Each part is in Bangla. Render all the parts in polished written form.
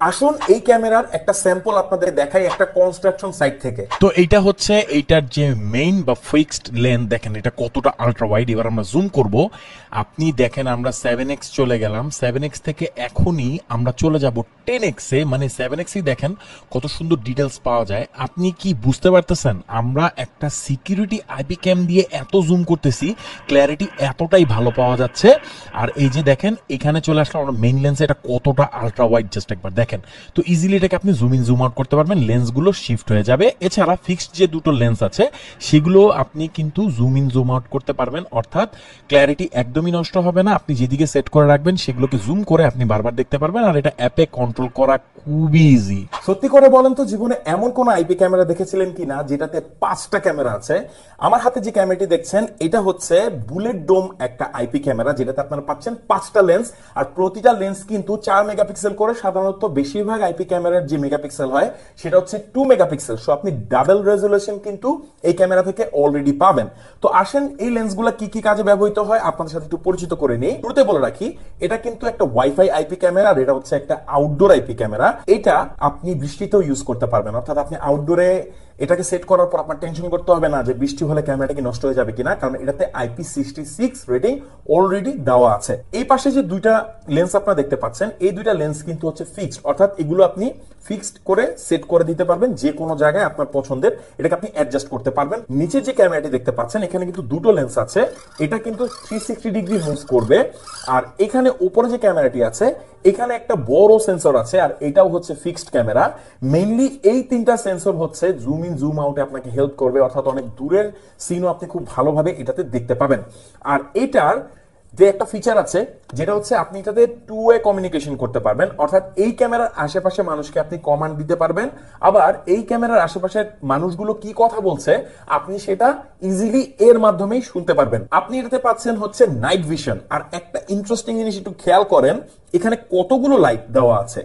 আসুন এই ক্যামেরার একটা স্যাম্পল আপনাদের দেখাই একটা কনস্ট্রাকশন সাইট থেকে। তো এইটা হচ্ছে এইটার যে মেইন বা ফিক্সড লেন্থ, দেখেন এটা কতটা আলট্রা ওয়াইড। এবার আমরা জুম করব। আপনি দেখেন আমরা 7x চলে গেলাম, 7x থেকে এখনই আমরা চলে যাব 10x এ, মানে 7x দেখেন কত সুন্দর ডিটেলস পাওয়া যায়। আপনি কি বুঝতে পারতেছেন আমরা একটা সিকিউরিটি আইপি ক্যাম দিয়ে এত জুম করতেছি, ক্ল্যারিটি এতটাই ভালো পাওয়া যাচ্ছে। আর এই যে দেখেন এখানে চলে আসলাম আমরা মেইন লেন্সে, এটা কতটা আলট্রা ওয়াইড জাস্ট একবার দেখেন। তো ইজিলি এটাকে আপনি জুম ইন জুম আউট করতে পারবেন, লেন্সগুলো শিফট হয়ে যাবে। এছাড়া ফিক্সড যে দুটো লেন্স আছে সেগুলো আপনি কিন্তু জুম ইন জুম আউট করতে পারবেন, অর্থাৎ ক্ল্যারিটি একদমই নষ্ট হবে না। আপনি যেদিকে সেট করে রাখবেন সেগুলোকে জুম করে আপনি বারবার দেখতে পারবেন, আর এটা অ্যাপে কন্ট্রোল করা খুবই ইজি। সত্যি করে বলেন তো, জীবনে এমন কোন আইপি ক্যামেরা দেখেছিলেন কিনা যেটাতে 5টা ক্যামেরা আছে? আমার হাতে যে ক্যামেরাটি দেখছেন এটা হচ্ছে বুলেট ডোম একটা আইপি ক্যামেরা, যেটাতে আপনারা পাচ্ছেন 5টা লেন্স, আর প্রতিটা লেন্স কিন্তু 4 মেগাপিক্সেল করে। সাধারণত বেশিরভাগ আইপি ক্যামেরার যে মেগাপিক্সেল হয় সেটা হচ্ছে 2 মেগাপিক্সেল। সো আপনি ডাবল রেজুলেশন কিন্তু এই ক্যামেরা থেকে অলরেডি পাবেন। তো আসেন এই লেন্সগুলো কি কি কাজে ব্যবহৃত হয় আপনাদের সাথে একটু পরিচিত করে নিই। শুরুতে বলে রাখি, এটা কিন্তু একটা ওয়াইফাই আইপি ক্যামেরা, আর এটা হচ্ছে একটা আউটডোর আইপি ক্যামেরা। এটা আপনি বৃষ্টিতেও ইউজ করতে পারবেন, অর্থাৎ আপনি আউটডোরে এটাকে সেট করার পর আপনার টেনশন করতে হবে না যে বৃষ্টি হলে ক্যামেরাটা কি নষ্ট হয়ে যাবে কিনা, কারণ এটাতে IP66 রেটিং অলরেডি দেওয়া আছে। এই পাশে যে দুইটা লেন্স আপনারা দেখতে পাচ্ছেন, এই দুইটা লেন্স কিন্তু হচ্ছে ফিক্সড, অর্থাৎ এগুলো আপনি ফিক্সড করে সেট করে দিতে পারবেন যে কোনো জায়গায় আপনার পছন্দের, এটাকে আপনি অ্যাডজাস্ট করতে পারবেন। নিচে যে ক্যামেরাটি দেখতে পাচ্ছেন এখানে কিন্তু দুটো লেন্স আছে, এটা কিন্তু 360 ডিগ্রি মুভ করবে। আর এখানে উপরে যে ক্যামেরাটি আছে এখানে একটা বড় সেন্সর আছে, আর এটাও হচ্ছে ফিক্সড ক্যামেরা। মেইনলি এই তিনটা সেন্সর হচ্ছে জুম ইন জুম আউটে আপনাকে হেল্প করবে, অর্থাৎ অনেক দূরের সিনও আপনি খুব ভালোভাবে এটাতে দেখতে পাবেন। আর এটার যে একটা ফিচার আছে যেটা হচ্ছে আপনি এটাতে টু ওয়ে কমিউনিকেশন করতে পারবেন, অর্থাৎ এই ক্যামেরার আশেপাশে মানুষকে আপনি কমান্ড দিতে পারবেন, আবার এই ক্যামেরার আশেপাশের মানুষগুলো কি কথা বলছে আপনি সেটা ইজিলি এর মাধ্যমেই শুনতে পারবেন। আপনি এটাতে পাচ্ছেন হচ্ছে নাইট ভিশন। আর একটা ইন্টারেস্টিং জিনিস একটু খেয়াল করেন, এখানে কতগুলো লাইট দেওয়া আছে।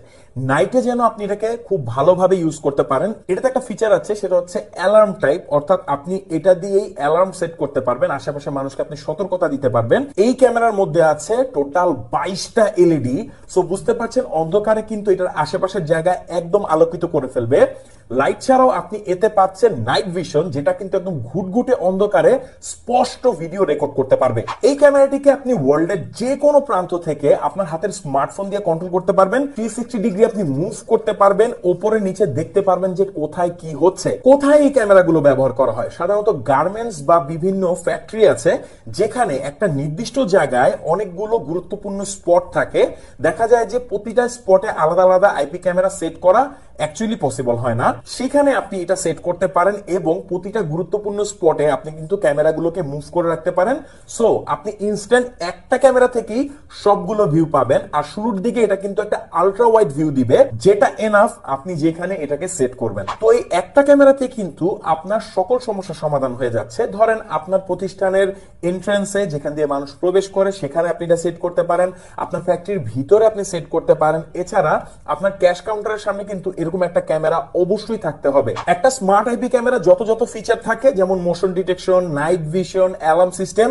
নাইটে যেন আপনি এটাকে খুব ভালোভাবে ইউজ করতে পারেন, এটাতে একটা ফিচার আছে সেটা হচ্ছে অ্যালার্ম টাইপ, অর্থাৎ আপনি এটা দিয়েই অ্যালার্ম সেট করতে পারবেন, আশেপাশে মানুষকে আপনি সতর্কতা দিতে পারবেন। এই ক্যামেরার মধ্যে আছে টোটাল 22টা এলইডি। সো বুঝতে পারছেন অন্ধকারে কিন্তু এটার আশেপাশের জায়গা একদম আলোকিত করে ফেলবে। লাইট ছাড়াও আপনি এতে পাচ্ছেন নাইট ভিশন, যেটা কিন্তু একদম ঘুটঘুটে অন্ধকারে স্পষ্ট ভিডিও রেকর্ড করতে পারবে। এই ক্যামেরাটিকে আপনি ওয়ার্ল্ডের যে কোনো প্রান্ত থেকে আপনার হাতের স্মার্টফোন দিয়ে কন্ট্রোল করতে পারবেন। 360 ডিগ্রি আপনি মুভ করতে পারবেন, উপরে নিচে দেখতে পারবেন যে কোথায় কি হচ্ছে। কোথায় এই ক্যামেরাগুলো ব্যবহার করা হয়? সাধারণত গার্মেন্টস বা বিভিন্ন ফ্যাক্টরি আছে যেখানে একটা নির্দিষ্ট জায়গায় অনেকগুলো গুরুত্বপূর্ণ স্পট থাকে। দেখা যায় যে প্রতিটা স্পটে আলাদা আলাদা আইপি ক্যামেরা সেট করা অ্যাকচুয়ালি পসিবল হয় না, সেখানে আপনি এটা সেট করতে পারেন এবং প্রতিটা গুরুত্বপূর্ণ স্পটে আপনি কিন্তু ক্যামেরাগুলোকে মুভ করে রাখতে পারেন। সো আপনি ইনস্ট্যান্ট একটা ক্যামেরা থেকেই সবগুলো ভিউ পাবেন। আর শুরুর দিকে এটা কিন্তু একটা আলট্রা ওয়াইড ভিউ দিবে, যেটা এনাফ আপনি যেখানে এটাকে সেট করবেন। তো এই একটা ক্যামেরাতে কিন্তু আপনার সকল সমস্যার সমাধান হয়ে যাচ্ছে। ধরেন আপনার প্রতিষ্ঠানের এন্ট্রান্সে যেখান দিয়ে মানুষ প্রবেশ করে সেখানে আপনি এটা সেট করতে পারেন, আপনার ফ্যাক্টরির ভিতরে আপনি সেট করতে পারেন। এছাড়া আপনার ক্যাশ কাউন্টারের সামনে কিন্তু এরকম একটা ক্যামেরা অবশ্যই থাকতে হবে। একটা স্মার্ট আইপি ক্যামেরা যত যত ফিচার থাকে, যেমন motion detection, night vision, alarm system,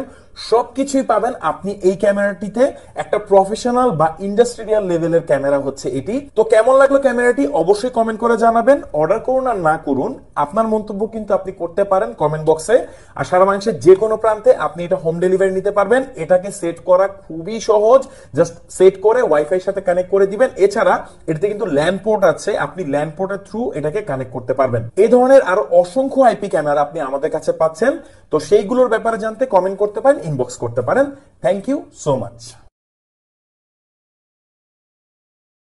সবকিছুই পাবেন আপনি এই ক্যামেরাটিতে। একটা প্রফেশনাল বা ইন্ডাস্ট্রিয়াল লেভেলের ক্যামেরা হচ্ছে এটি। তো কেমন লাগলো ক্যামেরাটি অবশ্যই কমেন্ট করে জানাবেন। অর্ডার করুন আর না করুন আপনার মন্তব্য কিন্তু আপনি করতে পারেন কমেন্ট বক্সে। আর সারা বাংলাদেশের যে কোনো প্রান্তে আপনি এটা হোম ডেলিভারি নিতে পারবেন। এটাকে সেট করা খুবই সহজ, জাস্ট সেট করে ওয়াইফাই সাথে কানেক্ট করে দিবেন। এছাড়া এটাতে কিন্তু ল্যান্ড পোর্ট আছে, আপনি ল্যান্ড পোর্টের থ্রু এটাকে কানেক্ট করতে পারবেন। এই ধরনের আরো অসংখ্য আইপি ক্যামেরা আপনি আমাদের কাছে পাচ্ছেন। তো সেইগুলোর ব্যাপারে জানতে কমেন্ট করতে পারেন, ইনবক্স করতে পারেন। Thank you so much.